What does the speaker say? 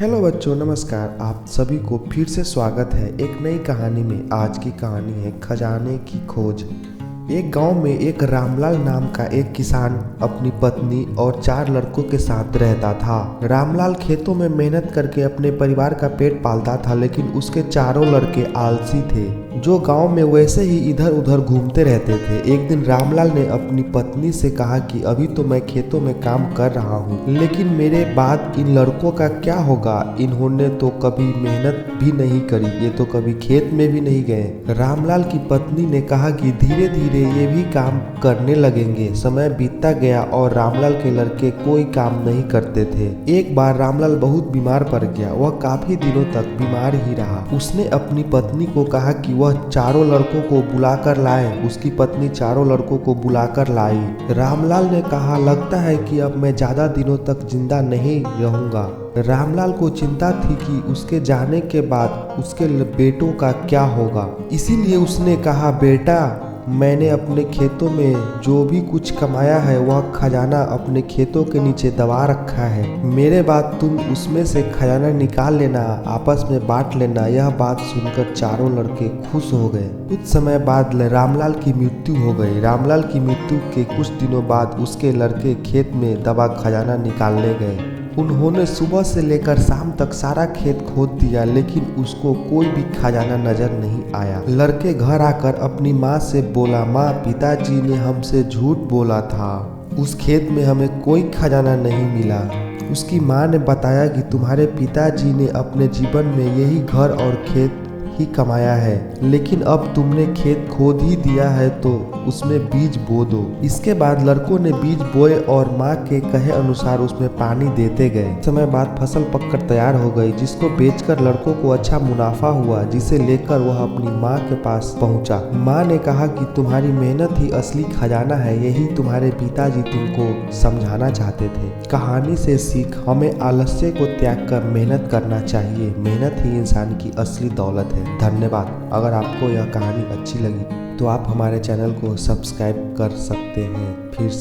Hello बच्चों, नमस्कार। आप सभी को फिर से स्वागत है एक नई कहानी में। आज की कहानी है खजाने की खोज। एक गांव में एक रामलाल नाम का एक किसान अपनी पत्नी और 4 लड़कों के साथ रहता था। रामलाल खेतों में मेहनत करके अपने परिवार का पेट पालता था, लेकिन उसके चारों लड़के आलसी थे जो गांव में वैसे ही इधर उधर घूमते रहते थे। एक दिन रामलाल ने अपनी पत्नी से कहा कि अभी तो मैं खेतों में काम कर रहा हूँ, लेकिन मेरे बाद इन लड़कों का क्या होगा? इन्होंने तो कभी मेहनत भी नहीं करी, ये तो कभी खेत में भी नहीं गए। रामलाल की पत्नी ने कहा कि धीरे धीरे ये भी काम करने लगेंगे। समय बीतता गया और रामलाल के लड़के कोई काम नहीं करते थे। एक बार रामलाल बहुत बीमार पड़ गया। वह काफी दिनों तक बीमार ही रहा। उसने अपनी पत्नी को कहा कि वह चारों लड़कों को बुलाकर लाए। उसकी पत्नी चारों लड़कों को बुलाकर लाई। रामलाल ने कहा, लगता है कि अब मैं ज्यादा दिनों तक जिंदा नहीं रहूंगा। रामलाल को चिंता थी कि उसके जाने के बाद उसके बेटों का क्या होगा। इसीलिए उसने कहा, बेटा, मैंने अपने खेतों में जो भी कुछ कमाया है वह खजाना अपने खेतों के नीचे दबा रखा है। मेरे बाद तुम उसमें से खजाना निकाल लेना, आपस में बांट लेना। यह बात सुनकर चारों लड़के खुश हो गए। कुछ समय बाद रामलाल की मृत्यु हो गई। रामलाल की मृत्यु के कुछ दिनों बाद उसके लड़के खेत में दबा खजाना निकालने गए। उन्होंने सुबह से लेकर शाम तक सारा खेत खोद दिया, लेकिन उसको कोई भी खजाना नजर नहीं आया। लड़के घर आकर अपनी माँ से बोला, माँ, पिताजी ने हमसे झूठ बोला था, उस खेत में हमें कोई खजाना नहीं मिला। उसकी माँ ने बताया कि तुम्हारे पिताजी ने अपने जीवन में यही घर और खेत ही कमाया है, लेकिन अब तुमने खेत खोद ही दिया है तो उसमें बीज बो दो। इसके बाद लड़कों ने बीज बोए और माँ के कहे अनुसार उसमें पानी देते गए। समय बाद फसल पककर तैयार हो गई, जिसको बेचकर लड़कों को अच्छा मुनाफा हुआ, जिसे लेकर वह अपनी माँ के पास पहुंचा। माँ ने कहा कि तुम्हारी मेहनत ही असली खजाना है, यही तुम्हारे पिताजी तुमको समझाना चाहते थे। कहानी से सीख, हमें आलस्य को त्याग कर मेहनत करना चाहिए। मेहनत ही इंसान की असली दौलत है। धन्यवाद। अगर आपको यह कहानी अच्छी लगी तो आप हमारे चैनल को सब्सक्राइब कर सकते हैं। फिर से